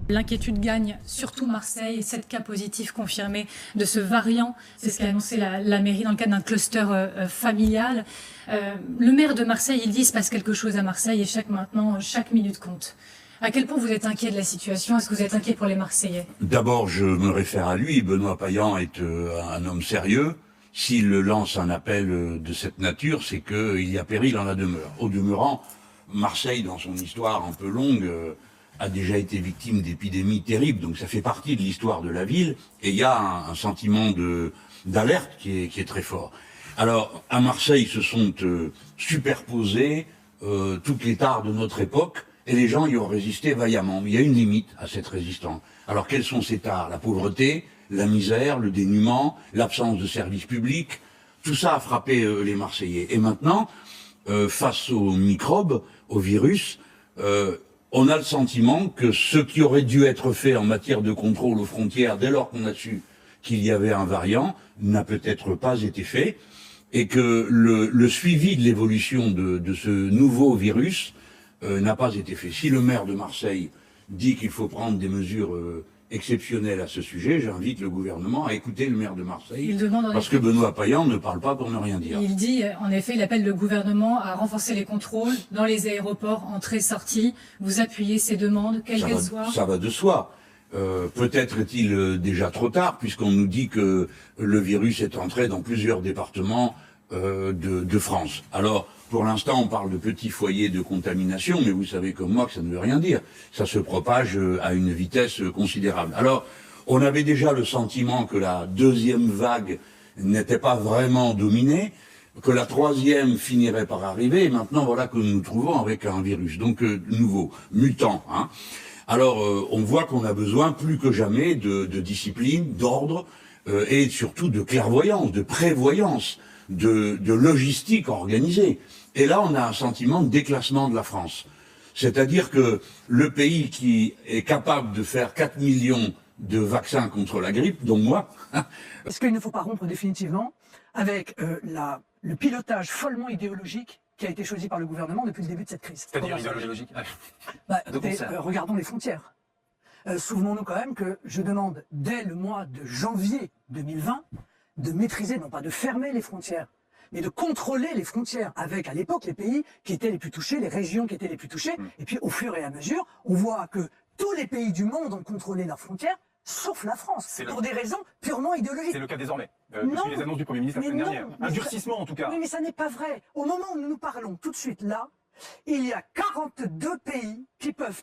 L'inquiétude gagne surtout Marseille, 7 cas positifs confirmés de ce variant. C'est ce qu'a annoncé la mairie dans le cadre d'un cluster familial. Le maire de Marseille, il dit, il se passe quelque chose à Marseille et chaque minute compte. À quel point vous êtes inquiet de la situation? Est-ce que vous êtes inquiet pour les Marseillais? D'abord, je me réfère à lui. Benoît Payan est un homme sérieux. S'il lance un appel de cette nature, c'est qu'il y a péril en la demeure. Au demeurant, Marseille, dans son histoire un peu longue, a déjà été victime d'épidémies terribles, donc ça fait partie de l'histoire de la ville, et il y a un sentiment d'alerte qui est très fort. Alors, à Marseille se sont superposées toutes les tares de notre époque, et les gens y ont résisté vaillamment. Mais il y a une limite à cette résistance. Alors, quelles sont ces tares? La pauvreté, la misère, le dénuement, l'absence de services publics, tout ça a frappé les Marseillais. Et maintenant, face aux microbes, aux virus, on a le sentiment que ce qui aurait dû être fait en matière de contrôle aux frontières, dès lors qu'on a su qu'il y avait un variant, n'a peut-être pas été fait, et que le suivi de l'évolution de ce nouveau virus n'a pas été fait. Si le maire de Marseille dit qu'il faut prendre des mesures exceptionnelles à ce sujet, j'invite le gouvernement à écouter le maire de Marseille, parce que Benoît Payan ne parle pas pour ne rien dire. Il dit, en effet, il appelle le gouvernement à renforcer les contrôles dans les aéroports, entrée-sortie. Vous appuyez ces demandes, quelles qu'elles soient? Ça va de soi. Peut-être est-il déjà trop tard, puisqu'on nous dit que le virus est entré dans plusieurs départements de France. Alors, pour l'instant, on parle de petits foyers de contamination, mais vous savez comme moi que ça ne veut rien dire. Ça se propage à une vitesse considérable. Alors, on avait déjà le sentiment que la deuxième vague n'était pas vraiment dominée, que la troisième finirait par arriver, et maintenant voilà que nous nous trouvons avec un virus, donc nouveau, mutant. Hein. Alors, on voit qu'on a besoin plus que jamais de discipline, d'ordre, et surtout de clairvoyance, de prévoyance, de logistique organisée. Et là, on a un sentiment de déclassement de la France. C'est-à-dire que le pays qui est capable de faire 4 millions de vaccins contre la grippe, dont moi... Est-ce qu'il ne faut pas rompre définitivement avec le pilotage follement idéologique qui a été choisi par le gouvernement depuis le début de cette crise? C'est-à-dire idéologique? Regardons les frontières. Souvenons-nous quand même que je demande, dès le mois de janvier 2020, de maîtriser, non pas de fermer les frontières, mais de contrôler les frontières avec, à l'époque, les pays qui étaient les plus touchés, les régions qui étaient les plus touchées. Et puis, au fur et à mesure, on voit que tous les pays du monde ont contrôlé leurs frontières, sauf la France, pour des raisons purement idéologiques. C'est le cas désormais, depuis les annonces du Premier ministre la semaine dernière. Un durcissement, en tout cas. Oui, mais ça n'est pas vrai. Au moment où nous parlons, tout de suite là, il y a 42 pays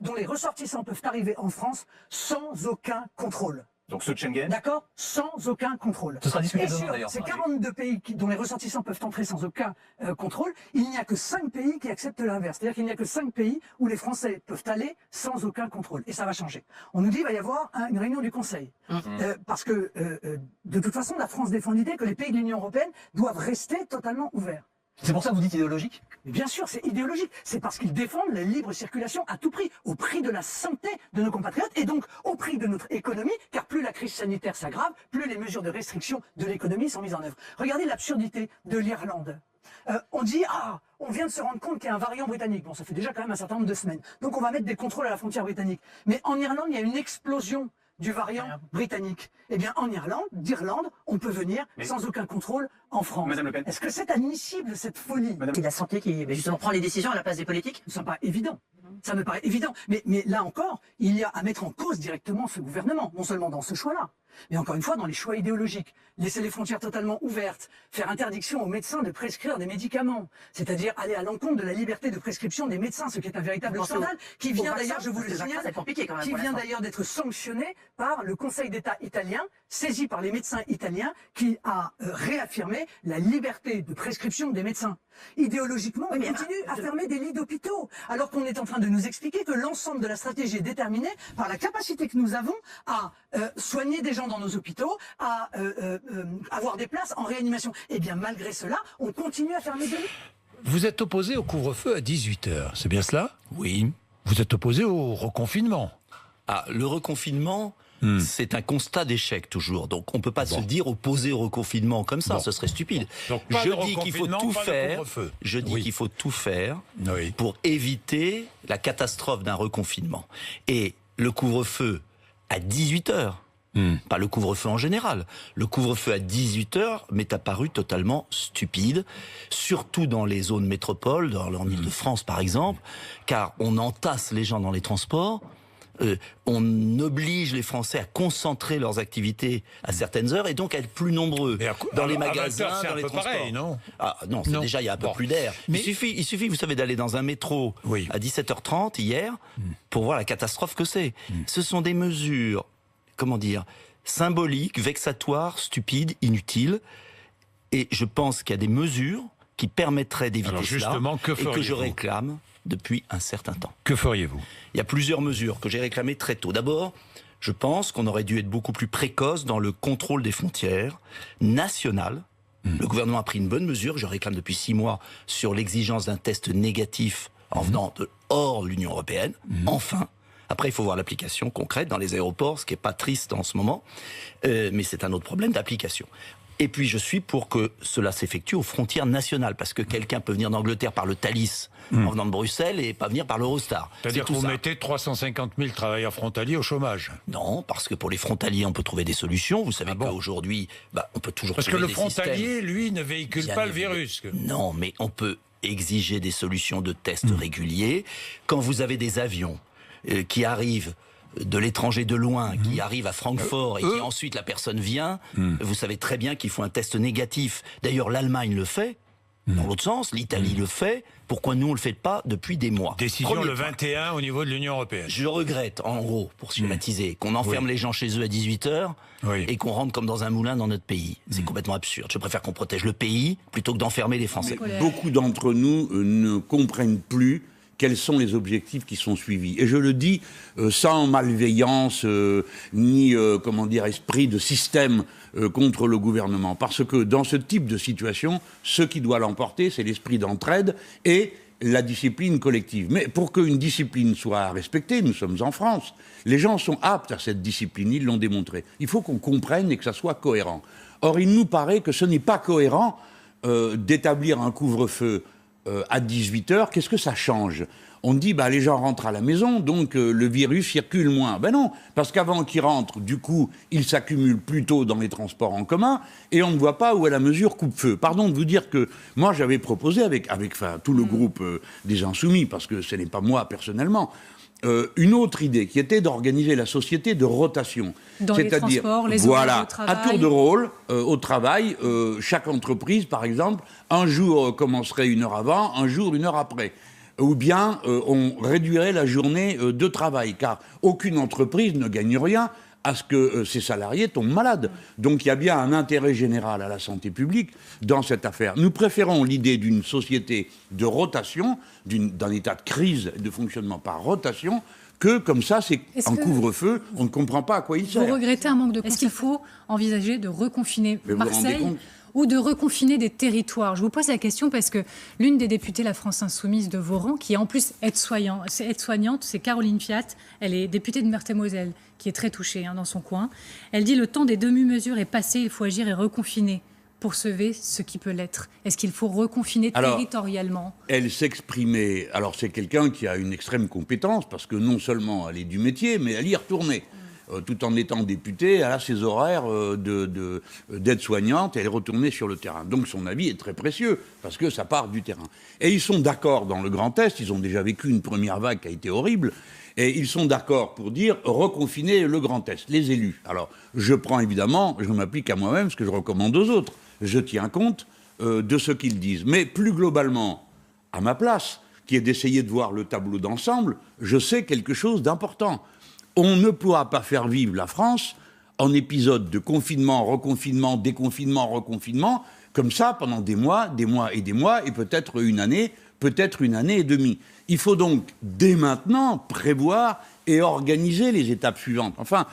dont les ressortissants peuvent arriver en France sans aucun contrôle. Donc ceux de Schengen. D'accord, sans aucun contrôle. Ce sera discuté et demain sur d'ailleurs. ces 42 pays dont les ressortissants peuvent entrer sans aucun contrôle, il n'y a que 5 pays qui acceptent l'inverse. C'est-à-dire qu'il n'y a que 5 pays où les Français peuvent aller sans aucun contrôle. Et ça va changer. On nous dit qu'il va y avoir une réunion du Conseil. Parce que, de toute façon, la France défend l'idée que les pays de l'Union européenne doivent rester totalement ouverts. C'est pour ça que vous dites idéologique? Mais bien sûr, c'est idéologique. C'est parce qu'ils défendent la libre circulation à tout prix, au prix de la santé de nos compatriotes et donc au prix de notre économie, car plus la crise sanitaire s'aggrave, plus les mesures de restriction de l'économie sont mises en œuvre. Regardez l'absurdité de l'Irlande. On dit, on vient de se rendre compte qu'il y a un variant britannique. Bon, ça fait déjà quand même un certain nombre de semaines. Donc on va mettre des contrôles à la frontière britannique. Mais en Irlande, il y a une explosion du variant britannique. Eh bien, en d'Irlande, on peut venir sans aucun contrôle en France. Madame Le Pen. Est-ce que c'est admissible, cette folie? C'est la santé qui justement prend les décisions à la place des politiques? Ça me paraît évident. Ça me paraît évident. Mais là encore, il y a à mettre en cause directement ce gouvernement, non seulement dans ce choix-là, mais encore une fois dans les choix idéologiques. Laisser les frontières totalement ouvertes, faire interdiction aux médecins de prescrire des médicaments, c'est-à-dire aller à l'encontre de la liberté de prescription des médecins, ce qui est un véritable scandale, qui vient d'ailleurs, je vous le signale, qui vient d'ailleurs d'être sanctionné par le Conseil d'État italien, saisi par les médecins italiens, qui a réaffirmé la liberté de prescription des médecins. Idéologiquement, on continue à fermer des lits d'hôpitaux, alors qu'on est en train de nous expliquer que l'ensemble de la stratégie est déterminée par la capacité que nous avons à soigner des gens dans nos hôpitaux, à avoir des places en réanimation. Et bien malgré cela, on continue à fermer des lits. Vous êtes opposé au couvre-feu à 18h, c'est bien cela? Oui. Vous êtes opposé au reconfinement? Le reconfinement, c'est un constat d'échec toujours. Donc on ne peut pas se dire opposé au reconfinement comme ça, ce serait stupide. Donc, je dis qu'il faut tout faire. Je dis qu'il faut tout faire pour éviter la catastrophe d'un reconfinement. Et le couvre-feu à 18h. Pas le couvre-feu en général. Le couvre-feu à 18h m'est apparu totalement stupide, surtout dans les zones métropoles, en Ile-de-France par exemple, car on entasse les gens dans les transports, on oblige les Français à concentrer leurs activités à certaines heures et donc à être plus nombreux dans les magasins, dans les transports. Pareil, non? Ah non, déjà il y a un peu plus d'air. Mais il suffit, vous savez, d'aller dans un métro à 17h30 hier pour voir la catastrophe que c'est. Ce sont des mesures, comment dire, symboliques, vexatoires, stupides, inutiles. Et je pense qu'il y a des mesures qui permettraient d'éviter cela et que je réclame depuis un certain temps. Que feriez-vous? Il y a plusieurs mesures que j'ai réclamées très tôt. D'abord, je pense qu'on aurait dû être beaucoup plus précoce dans le contrôle des frontières nationales. Le gouvernement a pris une bonne mesure, je réclame depuis 6 mois, sur l'exigence d'un test négatif en venant de hors l'Union européenne. Enfin. Après, il faut voir l'application concrète dans les aéroports, ce qui n'est pas triste en ce moment, mais c'est un autre problème d'application. Et puis, je suis pour que cela s'effectue aux frontières nationales, parce que quelqu'un peut venir d'Angleterre par le Thalys en venant de Bruxelles et pas venir par l'Eurostar. C'est-à-dire que vous mettez 350 000 travailleurs frontaliers au chômage? Non, parce que pour les frontaliers, on peut trouver des solutions. Vous savez qu'aujourd'hui, on peut toujours trouver des systèmes. Parce que le frontalier, lui, ne véhicule pas le virus. Non, mais on peut exiger des solutions de tests réguliers. Quand vous avez des avions qui arrivent de l'étranger de loin, qui arrivent à Francfort et qui ensuite la personne vient, vous savez très bien qu'il faut un test négatif. D'ailleurs, l'Allemagne le fait, dans l'autre sens, l'Italie le fait. Pourquoi nous, on ne le fait pas depuis des mois? Décision le 21 au niveau de l'Union européenne. Je regrette, en gros, pour schématiser, qu'on enferme les gens chez eux à 18h et qu'on rentre comme dans un moulin dans notre pays. C'est complètement absurde. Je préfère qu'on protège le pays plutôt que d'enfermer les Français. Beaucoup d'entre nous ne comprennent plus quels sont les objectifs qui sont suivis. Et je le dis sans malveillance ni esprit de système contre le gouvernement. Parce que dans ce type de situation, ce qui doit l'emporter, c'est l'esprit d'entraide et la discipline collective. Mais pour qu'une discipline soit respectée, nous sommes en France, les gens sont aptes à cette discipline, ils l'ont démontré. Il faut qu'on comprenne et que ça soit cohérent. Or, il nous paraît que ce n'est pas cohérent d'établir un couvre-feu à 18h, qu'est-ce que ça change? On dit, les gens rentrent à la maison, donc le virus circule moins. Ben non, parce qu'avant qu'ils rentrent, du coup, ils s'accumulent plutôt dans les transports en commun, et on ne voit pas où est la mesure coupe-feu. Pardon de vous dire que moi, j'avais proposé avec tout le groupe des Insoumis, parce que ce n'est pas moi personnellement, une autre idée qui était d'organiser la société de rotation. Dans les transports, les horaires au travail. À tour de rôle, au travail, chaque entreprise, par exemple, un jour commencerait 1 heure avant, un jour 1 heure après. Ou bien on réduirait la journée de travail, car aucune entreprise ne gagne rien à ce que ses salariés tombent malades. Donc il y a bien un intérêt général à la santé publique dans cette affaire. Nous préférons l'idée d'une société de rotation, d'un état de crise de fonctionnement par rotation, que comme ça, c'est un couvre-feu, on ne comprend pas à quoi il sert. Vous regrettez un manque de... Est-ce qu'il faut envisager de reconfiner Marseille ou de reconfiner des territoires? Je vous pose la question parce que l'une des députées La France Insoumise de vos rangs, qui est en plus aide-soignante, c'est Caroline Fiat, elle est députée de Meurthe-et-Moselle, qui est très touchée dans son coin. Elle dit « Le temps des demi-mesures est passé, il faut agir et reconfiner pour sauver ce qui peut l'être ». Est-ce qu'il faut reconfiner territorialement? Elle s'exprimait... Alors c'est quelqu'un qui a une extrême compétence, parce que non seulement elle est du métier, mais elle y est retournée. Tout en étant députée, elle a ses horaires d'aide-soignante, elle est retournée sur le terrain. Donc son avis est très précieux, parce que ça part du terrain. Et ils sont d'accord dans le Grand Est, ils ont déjà vécu une première vague qui a été horrible, et ils sont d'accord pour dire reconfiner le Grand Est, les élus. Alors je prends évidemment, je m'applique à moi-même ce que je recommande aux autres. Je tiens compte de ce qu'ils disent. Mais plus globalement, à ma place, qui est d'essayer de voir le tableau d'ensemble, je sais quelque chose d'important. On ne pourra pas faire vivre la France en épisode de confinement, reconfinement, déconfinement, reconfinement, comme ça pendant des mois et des mois, et peut-être une année et demie. Il faut donc, dès maintenant, prévoir et organiser les étapes suivantes. Enfin,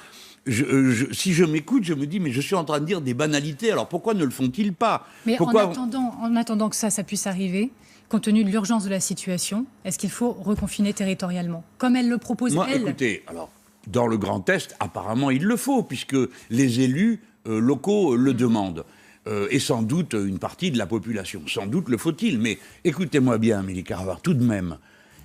si je m'écoute, je me dis, mais je suis en train de dire des banalités, alors pourquoi ne le font-ils pas? Mais en attendant que ça puisse arriver, compte tenu de l'urgence de la situation, est-ce qu'il faut reconfiner territorialement? Comme elle le propose, elle. Écoutez, alors... Dans le Grand Est, apparemment, il le faut, puisque les élus locaux le demandent. Et sans doute une partie de la population. Sans doute le faut-il. Mais écoutez-moi bien, Amélie Carrère, tout de même,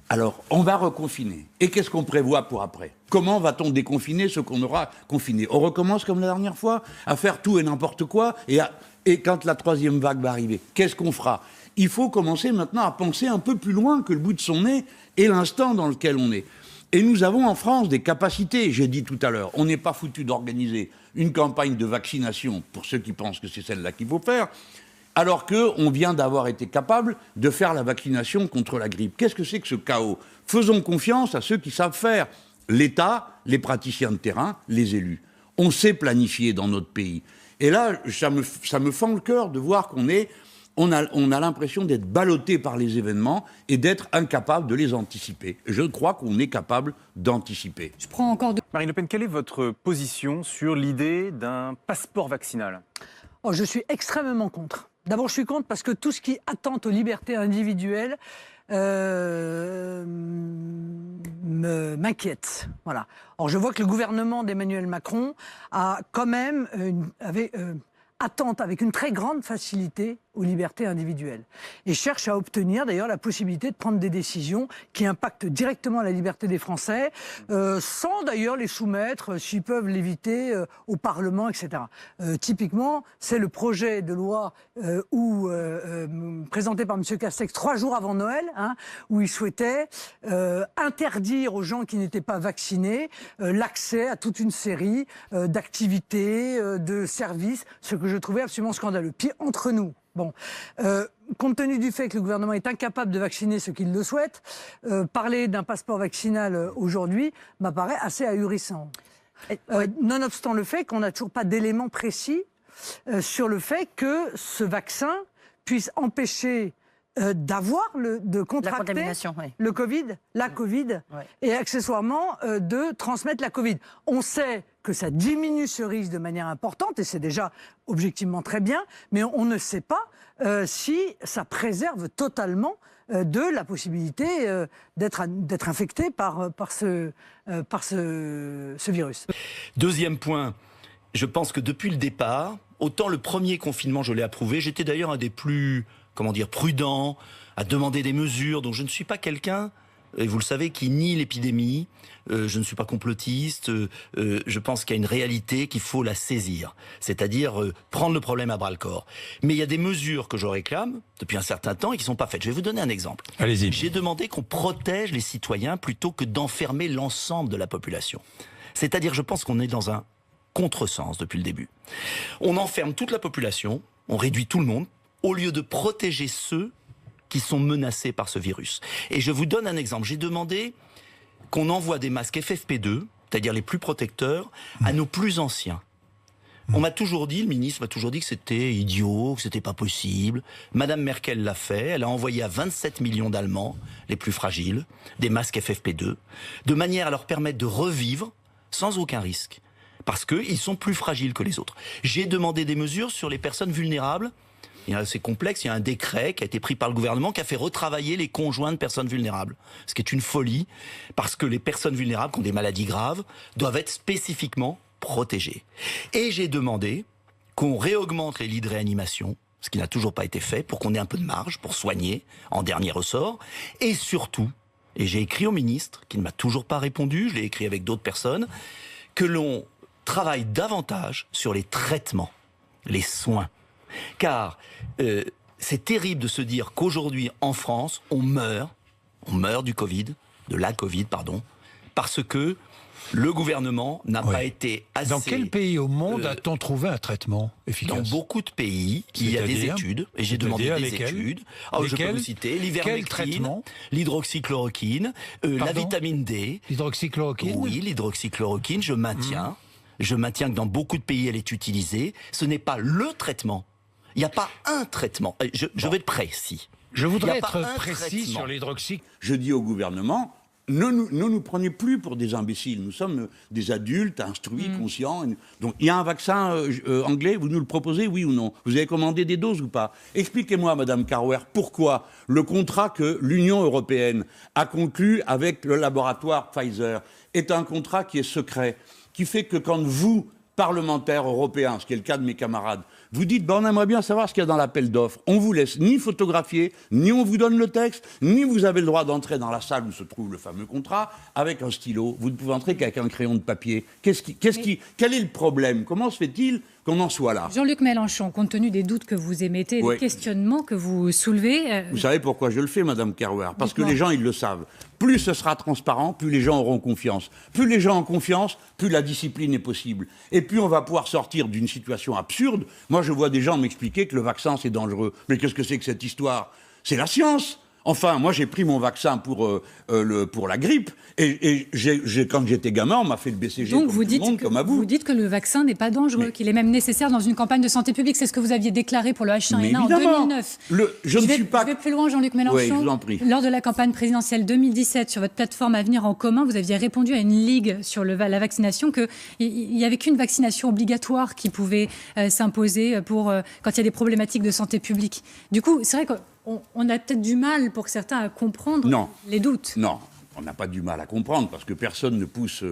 Alors, on va reconfiner. Et qu'est-ce qu'on prévoit pour après? Comment va-t-on déconfiner ce qu'on aura confiné? On recommence comme la dernière fois, à faire tout et n'importe quoi, et quand la troisième vague va arriver, qu'est-ce qu'on fera? Il faut commencer maintenant à penser un peu plus loin que le bout de son nez et l'instant dans lequel on est. Et nous avons en France des capacités, j'ai dit tout à l'heure, on n'est pas foutu d'organiser une campagne de vaccination, pour ceux qui pensent que c'est celle-là qu'il faut faire, alors qu'on vient d'avoir été capable de faire la vaccination contre la grippe. Qu'est-ce que c'est que ce chaos? Faisons confiance à ceux qui savent faire. L'État, les praticiens de terrain, les élus. On sait planifier dans notre pays. Et là, ça me fend le cœur de voir on a l'impression d'être ballotté par les événements et d'être incapable de les anticiper. Je crois qu'on est capable d'anticiper. Je prends encore Marine Le Pen, quelle est votre position sur l'idée d'un passeport vaccinal? Je suis extrêmement contre. D'abord, je suis contre parce que tout ce qui attente aux libertés individuelles m'inquiète. Voilà. Or, je vois que le gouvernement d'Emmanuel Macron a quand même attente avec une très grande facilité aux libertés individuelles et cherche à obtenir d'ailleurs la possibilité de prendre des décisions qui impactent directement la liberté des Français sans d'ailleurs les soumettre, s'ils peuvent l'éviter, au Parlement, etc. Typiquement, c'est le projet de loi présenté par M. Castex 3 jours avant Noël, où il souhaitait interdire aux gens qui n'étaient pas vaccinés l'accès à toute une série d'activités, de services, ce que je trouvais absolument scandaleux. Puis entre nous, compte tenu du fait que le gouvernement est incapable de vacciner ceux qui le souhaitent, parler d'un passeport vaccinal aujourd'hui m'apparaît assez ahurissant. Nonobstant le fait qu'on n'a toujours pas d'éléments précis sur le fait que ce vaccin puisse empêcher de contracter le Covid, la Covid, et accessoirement de transmettre la Covid. On sait que ça diminue ce risque de manière importante, et c'est déjà objectivement très bien, mais on ne sait pas si ça préserve totalement de la possibilité d'être infecté par ce virus. Deuxième point, je pense que depuis le départ, autant le premier confinement, je l'ai approuvé, j'étais d'ailleurs un des plus prudent, à demander des mesures. Donc je ne suis pas quelqu'un, et vous le savez, qui nie l'épidémie. Je ne suis pas complotiste. Je pense qu'il y a une réalité qu'il faut la saisir. C'est-à-dire prendre le problème à bras-le-corps. Mais il y a des mesures que je réclame depuis un certain temps et qui ne sont pas faites. Je vais vous donner un exemple. Allez-y. J'ai demandé qu'on protège les citoyens plutôt que d'enfermer l'ensemble de la population. C'est-à-dire, je pense qu'on est dans un contresens depuis le début. On enferme toute la population, on réduit tout le monde, au lieu de protéger ceux qui sont menacés par ce virus. Et je vous donne un exemple. J'ai demandé qu'on envoie des masques FFP2, c'est-à-dire les plus protecteurs, à nos plus anciens. On m'a toujours dit, le ministre m'a toujours dit que c'était idiot, que c'était pas possible. Madame Merkel l'a fait, elle a envoyé à 27 millions d'Allemands, les plus fragiles, des masques FFP2, de manière à leur permettre de revivre sans aucun risque. Parce qu'ils sont plus fragiles que les autres. J'ai demandé des mesures sur les personnes vulnérables. C'est complexe, il y a un décret qui a été pris par le gouvernement qui a fait retravailler les conjoints de personnes vulnérables. Ce qui est une folie, parce que les personnes vulnérables qui ont des maladies graves doivent être spécifiquement protégées. Et j'ai demandé qu'on réaugmente les lits de réanimation, ce qui n'a toujours pas été fait, pour qu'on ait un peu de marge, pour soigner en dernier ressort. Et surtout, et j'ai écrit au ministre, qui ne m'a toujours pas répondu, je l'ai écrit avec d'autres personnes, que l'on travaille davantage sur les traitements, les soins. Car c'est terrible de se dire qu'aujourd'hui, en France, on meurt du Covid, de la Covid, pardon, parce que le gouvernement n'a pas été assez... Dans quel pays au monde a-t-on trouvé un traitement efficace? Dans beaucoup de pays, il y a des études, et j'ai demandé des études. Je peux vous citer l'ivermectine, l'hydroxychloroquine, la vitamine D. L'hydroxychloroquine? Oui, l'hydroxychloroquine, je maintiens. Je maintiens que dans beaucoup de pays, elle est utilisée. Ce n'est pas le traitement. Il n'y a pas un traitement. Je vais être précis. Je voudrais être précis sur l'hydroxy. Je dis au gouvernement, ne nous prenez plus pour des imbéciles. Nous sommes des adultes, instruits, conscients. Donc il y a un vaccin anglais, vous nous le proposez, oui ou non? Vous avez commandé des doses ou pas? Expliquez-moi, Madame Carrouer, pourquoi le contrat que l'Union européenne a conclu avec le laboratoire Pfizer est un contrat qui est secret, qui fait que quand vous, parlementaires européens, ce qui est le cas de mes camarades, Vous dites, on aimerait bien savoir ce qu'il y a dans l'appel d'offres. On vous laisse ni photographier, ni on vous donne le texte, ni vous avez le droit d'entrer dans la salle où se trouve le fameux contrat avec un stylo. Vous ne pouvez entrer qu'avec un crayon de papier. Quel est le problème? Comment se fait-il qu'on en soit là? Jean-Luc Mélenchon, compte tenu des doutes que vous émettez, des questionnements que vous soulevez... Vous savez pourquoi je le fais, Madame Kerouer? Parce que Dites-moi. les gens, ils le savent. Plus ce sera transparent, plus les gens auront confiance. Plus les gens ont confiance, plus la discipline est possible. Et plus on va pouvoir sortir d'une situation absurde. Moi, je vois des gens m'expliquer que le vaccin, c'est dangereux. Mais qu'est-ce que c'est que cette histoire? C'est la science. Enfin, moi, j'ai pris mon vaccin pour la grippe. Et quand j'étais gamin, on m'a fait le BCG Donc comme vous tout le monde, comme à vous. Vous dites que le vaccin n'est pas dangereux, qu'il est même nécessaire dans une campagne de santé publique. C'est ce que vous aviez déclaré pour le H1N1 en 2009. Je vais plus loin, Jean-Luc Mélenchon. Oui, je vous en prie. Lors de la campagne présidentielle 2017, sur votre plateforme Avenir en commun, vous aviez répondu à une ligue sur la vaccination qu'il n'y avait qu'une vaccination obligatoire qui pouvait s'imposer quand il y a des problématiques de santé publique. Du coup, c'est vrai qu'on a peut-être du mal, pour certains, à comprendre les doutes. Non. On n'a pas du mal à comprendre, parce que personne ne pousse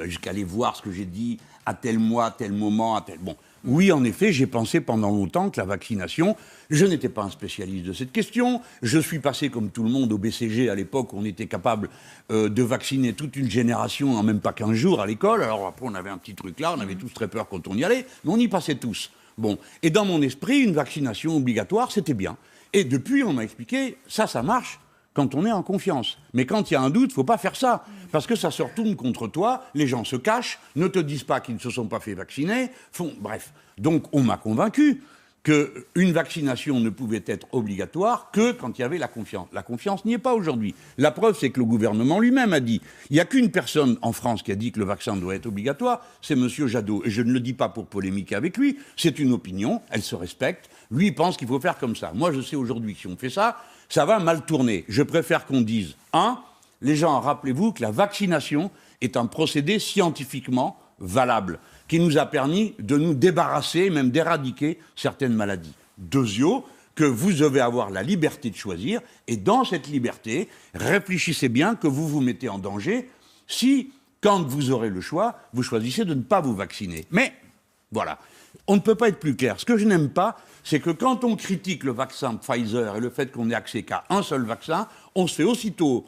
jusqu'à aller voir ce que j'ai dit à tel mois, à tel moment, à tel... Bon, oui, en effet, j'ai pensé pendant longtemps que la vaccination, je n'étais pas un spécialiste de cette question. Je suis passé, comme tout le monde, au BCG à l'époque, où on était capable de vacciner toute une génération en même pas 15 jours à l'école. Alors après, on avait un petit truc là, on avait tous très peur quand on y allait, mais on y passait tous. Bon, et dans mon esprit, une vaccination obligatoire, c'était bien. Et depuis, on m'a expliqué, ça marche quand on est en confiance. Mais quand il y a un doute, il ne faut pas faire ça. Parce que ça se retourne contre toi, les gens se cachent, ne te disent pas qu'ils ne se sont pas fait vacciner, bref. Donc on m'a convaincu qu'une vaccination ne pouvait être obligatoire que quand il y avait la confiance. La confiance n'y est pas aujourd'hui. La preuve, c'est que le gouvernement lui-même a dit, il n'y a qu'une personne en France qui a dit que le vaccin doit être obligatoire, c'est M. Jadot. Et je ne le dis pas pour polémiquer avec lui, c'est une opinion, elle se respecte. Lui, il pense qu'il faut faire comme ça. Moi, je sais aujourd'hui que si on fait ça, ça va mal tourner. Je préfère qu'on dise, les gens, rappelez-vous que la vaccination est un procédé scientifiquement valable, qui nous a permis de nous débarrasser, même d'éradiquer certaines maladies. Deuxièmement, que vous devez avoir la liberté de choisir, et dans cette liberté, réfléchissez bien que vous vous mettez en danger si, quand vous aurez le choix, vous choisissez de ne pas vous vacciner. Mais, voilà, on ne peut pas être plus clair. Ce que je n'aime pas, c'est que quand on critique le vaccin Pfizer et le fait qu'on n'ait accès qu'à un seul vaccin, on se fait aussitôt,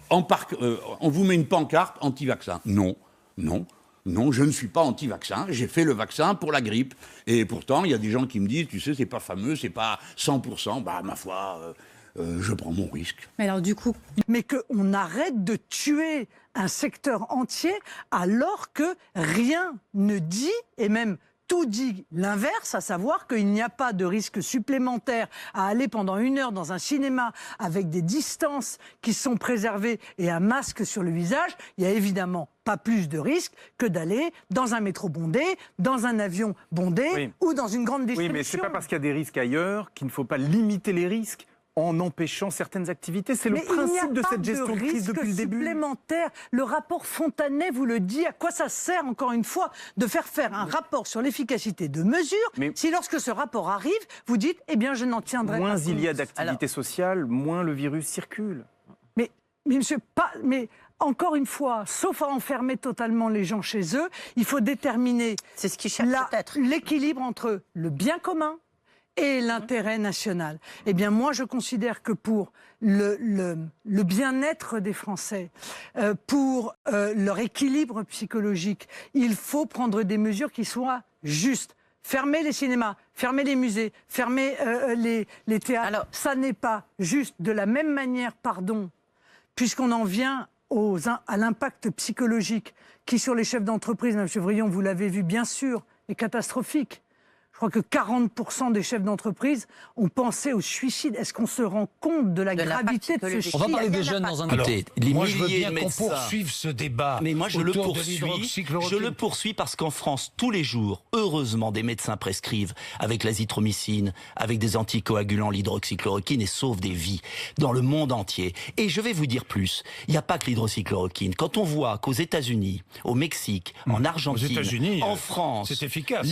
on vous met une pancarte anti-vaccin. Non, je ne suis pas anti-vaccin, j'ai fait le vaccin pour la grippe. Et pourtant, il y a des gens qui me disent, tu sais, c'est pas fameux, c'est pas 100%, ma foi, je prends mon risque. Mais alors du coup... Mais qu'on arrête de tuer un secteur entier alors que rien ne dit, et même tout dit l'inverse, à savoir qu'il n'y a pas de risque supplémentaire à aller pendant 1 heure dans un cinéma avec des distances qui sont préservées et un masque sur le visage. Il n'y a évidemment pas plus de risque que d'aller dans un métro bondé, dans un avion bondé ou dans une grande distribution. Oui, mais ce n'est pas parce qu'il y a des risques ailleurs qu'il ne faut pas limiter les risques en empêchant certaines activités. C'est le principe de cette gestion de crise depuis le début. Supplémentaire. Le rapport Fontanet vous le dit. À quoi ça sert, encore une fois, de faire un rapport sur l'efficacité de mesures si lorsque ce rapport arrive, vous dites, eh bien, je n'en tiendrai pas compte. Moins il y a d'activité sociale, moins le virus circule. Mais monsieur, mais encore une fois, sauf à enfermer totalement les gens chez eux, il faut déterminer l'équilibre entre le bien commun et l'intérêt national. Eh bien, moi, je considère que pour le bien-être des Français, pour leur équilibre psychologique, il faut prendre des mesures qui soient justes. Fermer les cinémas, fermer les musées, fermer les théâtres, alors, ça n'est pas juste. De la même manière, puisqu'on en vient à l'impact psychologique qui, sur les chefs d'entreprise, M. Vrillon, vous l'avez vu, bien sûr, est catastrophique. Je crois que 40% des chefs d'entreprise ont pensé au suicide. Est-ce qu'on se rend compte de la gravité de ce chiffre? On va parler des jeunes dans un instant. Moi, je veux bien qu'on poursuive ce débat. Mais moi, je le poursuis parce qu'en France, tous les jours, heureusement, des médecins prescrivent avec l'azithromycine, avec des anticoagulants, l'hydroxychloroquine, et sauvent des vies dans le monde entier. Et je vais vous dire plus. Il n'y a pas que l'hydroxychloroquine. Quand on voit qu'aux États-Unis, au Mexique, en Argentine, en France, c'est efficace,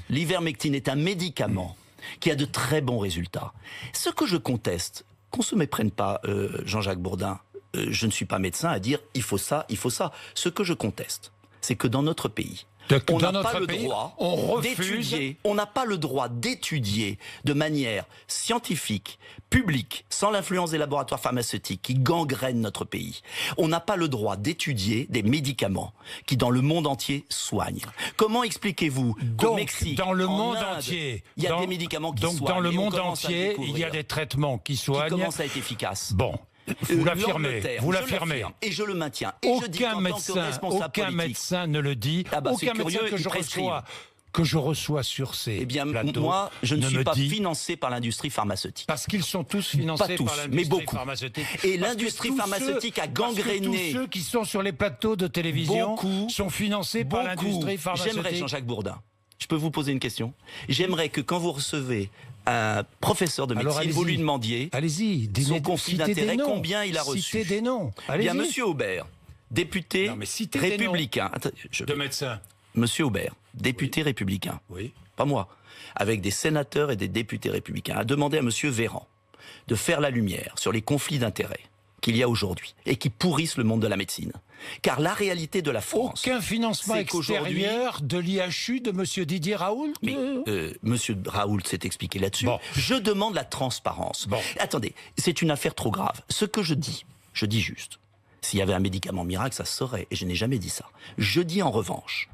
l'ivermectine est un médicament qui a de très bons résultats. Ce que je conteste, qu'on ne se méprenne pas, Jean-Jacques Bourdin, je ne suis pas médecin à dire il faut ça, il faut ça. Ce que je conteste, c'est que dans notre pays, On Dans n'a pas notre le pays, droit on refuse. d'étudier. On n'a pas le droit d'étudier de manière scientifique, publique, sans l'influence des laboratoires pharmaceutiques qui gangrènent notre pays. On n'a pas le droit d'étudier des médicaments qui, dans le monde entier, soignent. Comment expliquez-vous qu'au Donc, Mexique, dans le en monde Inde, entier, il y a des médicaments qui soignent. Donc, dans le et on monde commence à entier, découvrir il y a des traitements qui qui soignent. commencent à être efficaces. Bon, vous l'affirmez, L'Angleterre, vous je l'affirmez. l'affirme, et je le maintiens. Et je dis qu'en tant que responsable politique, médecin ne le dit. Ah bah, c'est Aucun médecin curieux, que je reçois sur ces eh bien, plateaux moi, je ne suis me pas dit- financé par l'industrie pharmaceutique. Parce qu'ils sont tous financés Pas tous, par mais l'industrie beaucoup. pharmaceutique. Et Parce l'industrie que tous pharmaceutique a parce que gangréné. tous ceux qui sont sur les plateaux de télévision Beaucoup, sont financés par l'industrie pharmaceutique. J'aimerais, Jean-Jacques Bourdin, je peux vous poser une question? J'aimerais que quand vous recevez un professeur de médecine, allez-y. vous lui demandiez Allez-y, son conflit citez des d'intérêt, noms. combien il a reçu. Citez des noms. Eh Allez-y. bien, Monsieur Aubert, député Non, mais citez des républicain. De médecins. Monsieur Aubert, député républicain. Oui. Pas moi, avec des sénateurs et des députés républicains, a demandé à Monsieur Véran de faire la lumière sur les conflits d'intérêts qu'il y a aujourd'hui et qui pourrissent le monde de la médecine. Car la réalité de la France... Aucun financement c'est qu'aujourd'hui- extérieur de l'IHU de Monsieur Didier Raoult. Mais Monsieur Raoult s'est expliqué là-dessus. Bon. Je demande la transparence. Bon. Attendez, c'est une affaire trop grave. Ce que je dis juste. S'il y avait un médicament miracle, ça se saurait. Et je n'ai jamais dit ça. Je dis en revanche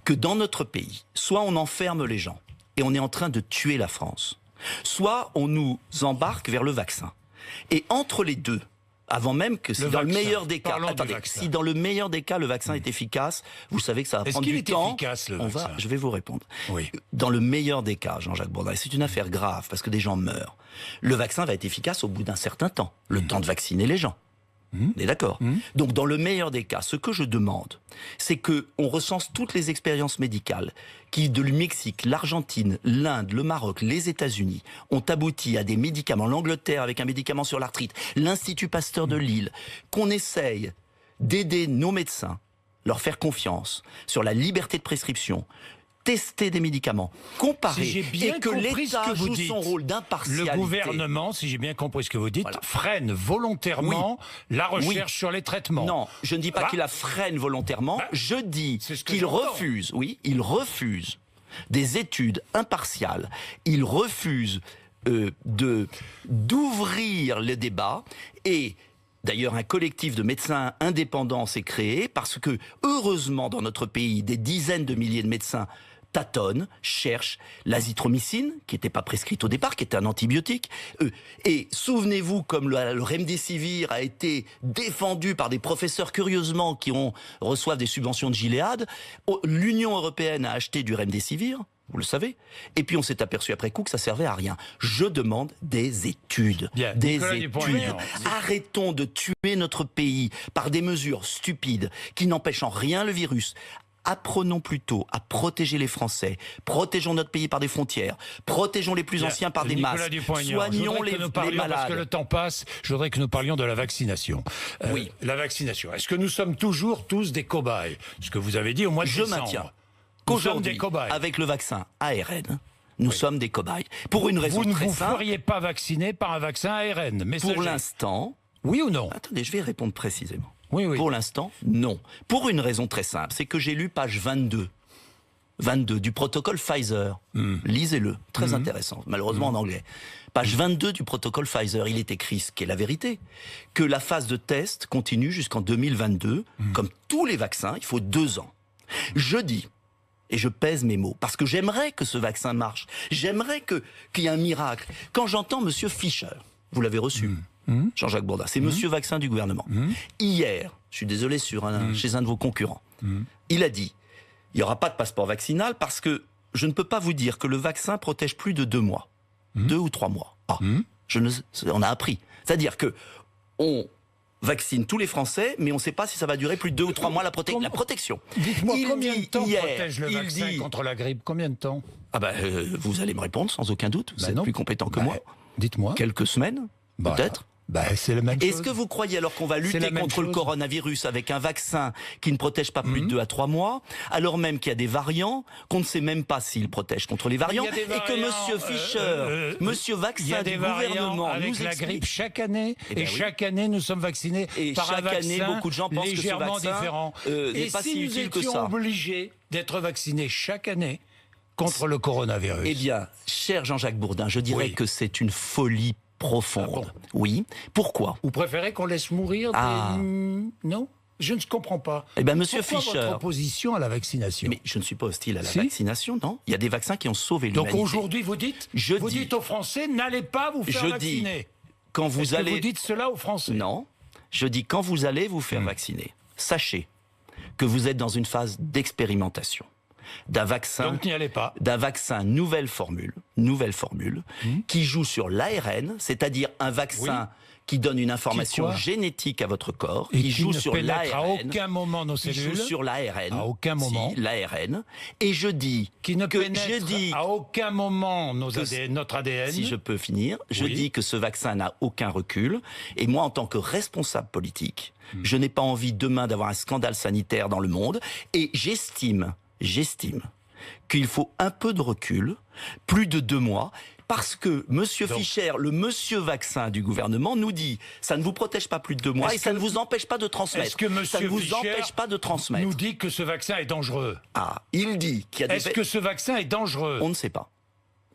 que dans notre pays, soit on enferme les gens et on est en train de tuer la France, soit on nous embarque vers le vaccin. Et entre les deux, avant même que si dans le meilleur des cas, si dans le meilleur des cas le vaccin est efficace, vous savez que ça va prendre du temps. Efficace, le vaccin Je vais vous répondre. Oui. Dans le meilleur des cas, Jean-Jacques Bourdin, et c'est une affaire grave parce que des gens meurent. Le vaccin va être efficace au bout d'un certain temps, le temps de vacciner les gens. On est d'accord. Donc, dans le meilleur des cas, ce que je demande, c'est que on recense toutes les expériences médicales qui, de le Mexique, l'Argentine, l'Inde, le Maroc, les États-Unis, ont abouti à des médicaments. L'Angleterre avec un médicament sur l'arthrite, l'Institut Pasteur de Lille, qu'on essaye d'aider nos médecins, leur faire confiance sur la liberté de prescription, tester des médicaments, comparer, Si j'ai bien et que compris l'État ce que vous joue dites, son rôle d'impartialité. Le gouvernement, si j'ai bien compris ce que vous dites, Voilà. freine volontairement la recherche sur les traitements. Non, je ne dis pas Bah. qu'il la freine volontairement. Bah. Je dis C'est ce que qu'il j'entends. refuse, il refuse des études impartiales. Il refuse d'ouvrir le débat et d'ailleurs, un collectif de médecins indépendants s'est créé parce que, heureusement, dans notre pays, des dizaines de milliers de médecins tâtonnent, cherchent l'azithromycine, qui n'était pas prescrite au départ, qui était un antibiotique. Et souvenez-vous, comme le Remdesivir a été défendu par des professeurs, curieusement, qui reçoivent des subventions de Gilead, l'Union européenne a acheté du Remdesivir, vous le savez. Et puis on s'est aperçu après coup que ça servait à rien. Je demande des études. Bien, Des Nicolas études. Dupont-Aignan. Arrêtons de tuer notre pays par des mesures stupides qui n'empêchent en rien le virus. Apprenons plutôt à protéger les Français. Protégeons notre pays par des frontières. Protégeons les plus anciens par des Nicolas masques. Dupont-Aignan, Soignons je voudrais les que nous parlions, malades. parce que le temps passe, je voudrais que nous parlions de la vaccination. Oui. La vaccination. Est-ce que nous sommes toujours tous des cobayes? Ce que vous avez dit au mois de Je décembre. maintiens Nous sommes qu'aujourd'hui, des cobayes. avec le vaccin ARN, nous sommes des cobayes. Pour une raison Vous ne très vous simple. feriez pas vacciner par un vaccin ARN messager. Pour l'instant, Oui ou non? attendez, je vais répondre précisément. Oui, oui. Pour l'instant, non. Pour une raison très simple, c'est que j'ai lu page 22 du protocole Pfizer. Lisez-le, très intéressant, malheureusement en anglais. Page 22 du protocole Pfizer, il est écrit, ce qui est la vérité, que la phase de test continue jusqu'en 2022. Comme tous les vaccins, il faut 2 ans. Je dis, et je pèse mes mots, parce que j'aimerais que ce vaccin marche, j'aimerais qu'il y ait un miracle. Quand j'entends Monsieur Fischer, vous l'avez reçu, Jean-Jacques Bourdin, c'est Monsieur Vaccin du gouvernement. Hier, je suis désolé, chez un de vos concurrents, il a dit, il n'y aura pas de passeport vaccinal parce que je ne peux pas vous dire que le vaccin protège plus de 2 mois. 2 ou 3 mois. On a appris. C'est-à-dire que on vaccine tous les Français, mais on ne sait pas si ça va durer plus de 2 ou 3 mois la protection. Dites-moi, Il combien de dit temps hier, protège le il vaccin dit- contre la grippe? Combien de temps? Vous allez me répondre sans aucun doute. Vous êtes non. plus compétent que moi. Dites-moi. Quelques semaines, Bah, peut-être. C'est la même chose. Est-ce que vous croyez alors qu'on va C'est lutter la même contre le chose. coronavirus avec un vaccin qui ne protège pas plus de 2 à 3 mois, alors même qu'il y a des variants qu'on ne sait même pas s'ils protègent contre les variants, Il y a des et que variants, Monsieur Fischer, Monsieur il y Vaccin a des du variants gouvernement avec nous la explique. grippe chaque année, Eh ben et oui. chaque année nous sommes vaccinés Et par un chaque année, vaccin beaucoup de gens pensent que ce légèrement vaccin, différent. n'est Et pas si si nous utile que étions ça. obligés d'être vaccinés chaque année contre le coronavirus? Eh bien, cher Jean-Jacques Bourdin, je dirais Oui. que c'est une folie profonde. Ah bon? Oui. Pourquoi? Vous préférez qu'on laisse mourir Ah. Non, je ne comprends pas. Eh bien, Monsieur Pourquoi Fischer. votre opposition à la vaccination? Mais je ne suis pas hostile à la Si. vaccination, non. Il y a des vaccins qui ont sauvé l'humanité. Donc aujourd'hui, vous dites aux Français, n'allez pas vous faire Je dis, vacciner. quand vous Est-ce que allez... vous dites cela aux Français? Non. Je dis, quand vous allez vous faire vacciner, sachez que vous êtes dans une phase d'expérimentation d'un vaccin. Donc n'y allez pas. D'un vaccin nouvelle formule, qui joue sur l'ARN, c'est-à-dire un vaccin qui donne une information quoi génétique à votre corps, Et qui joue ne sur pénètre à l'ARN. aucun moment nos Qui cellules. joue sur l'ARN. À aucun moment. Si, l'ARN. Et je dis Qui ne que pénètre à aucun moment notre ADN. si je peux finir, je Oui. dis que ce vaccin n'a aucun recul. Et moi, en tant que responsable politique, je n'ai pas envie demain d'avoir un scandale sanitaire dans le monde. Et j'estime qu'il faut un peu de recul, plus de 2 mois, parce que Monsieur Fischer, le monsieur vaccin du gouvernement, nous dit ça ne vous protège pas plus de 2 mois et ça ne vous empêche pas de transmettre. Est-ce que ça Monsieur ne vous Fischer empêche pas de transmettre. nous dit que ce vaccin est dangereux? Ah, il dit qu'il y a des... Est-ce que ce vaccin est dangereux? On ne sait pas.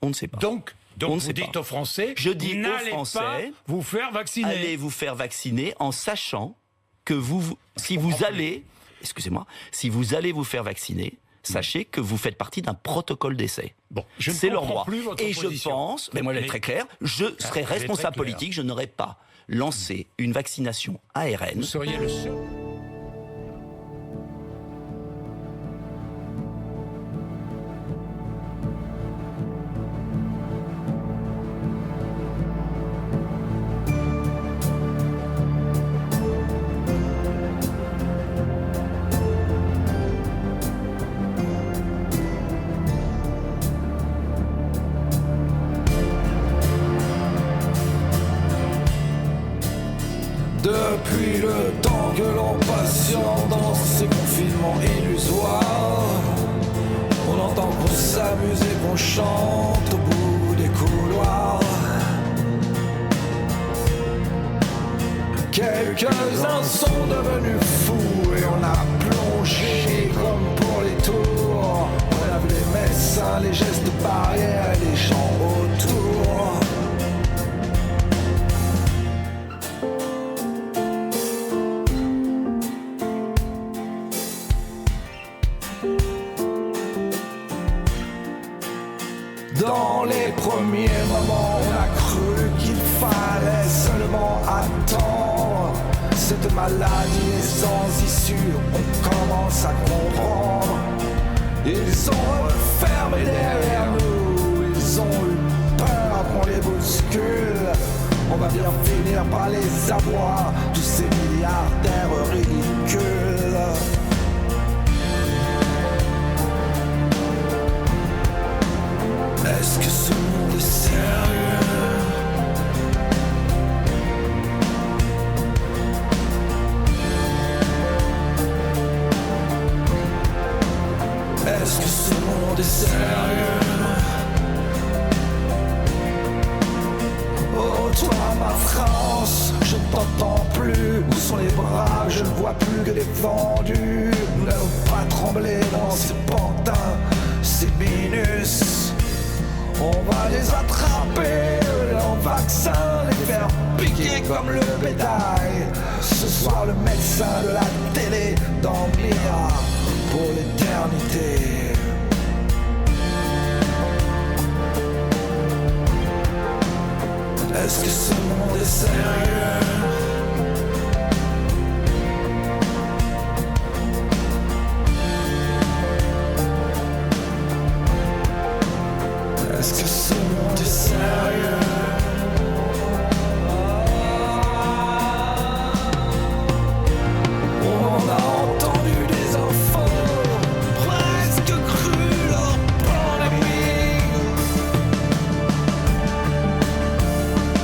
On ne sait pas. Donc On ne vous sait dites pas. aux Français, Je dis aux n'allez Français, pas vous faire vacciner. Allez vous faire vacciner en sachant que si vous allez vous faire vacciner, sachez que vous faites partie d'un protocole d'essai. Bon, je ne C'est leur comprends droit. plus votre Et je position. pense, mais moi elle est très claire, je serai elle est très responsable claire. politique, je n'aurais pas lancé une vaccination ARN. Vous seriez le seul. Depuis le temps que l'on patiente dans ces confinements illusoires, on entend qu'on s'amuse et qu'on chante au bout des couloirs. Quelques-uns sont devenus fous et on a plongé comme pour les tours. On a vu les médecins, les gestes barrières et les gens autour. Dans les premiers moments, on a cru qu'il fallait seulement attendre. Cette maladie est sans issue, on commence à comprendre. Ils ont refermé derrière nous, ils ont eu peur qu'on les bouscule. On va bien finir par les avoir, tous ces milliardaires ridicules. Est-ce que ce monde est sérieux? Est-ce que ce monde est sérieux? Oh toi ma France, je ne t'entends plus. Où sont les braves? Je ne vois plus que des vendus. Nous n'allons pas trembler dans ces pantins, ces minus. On va les attraper, leurs vaccins, les faire piquer comme le bétail. Ce soir le médecin de la télé d'Anglia pour l'éternité. Est-ce que ce monde est sérieux? Est-ce que ce monde est sérieux? On a entendu des enfants presque cru leur pandémie.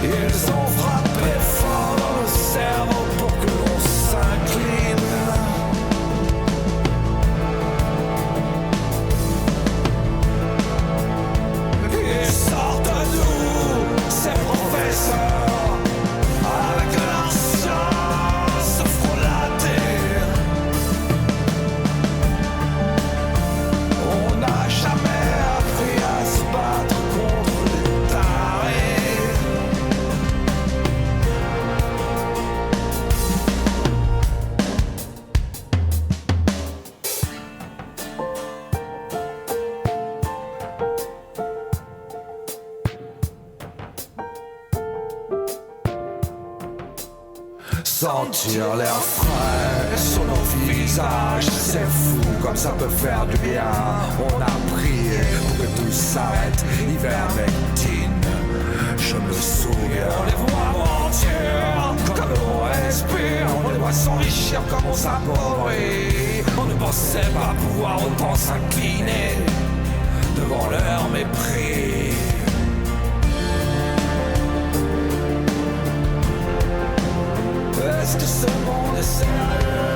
Ils ont frappé fort. sentir l'air frais sur nos visages. C'est fou comme ça peut faire du bien. On a prié pour que tout s'arrête. Ivermectine, je me souviens. On les voit mentir comme on respire. On les voit s'enrichir comme on s'appauvrit. On ne pensait pas pouvoir autant s'incliner devant leur mépris. Est-ce que ce monde est sérieux?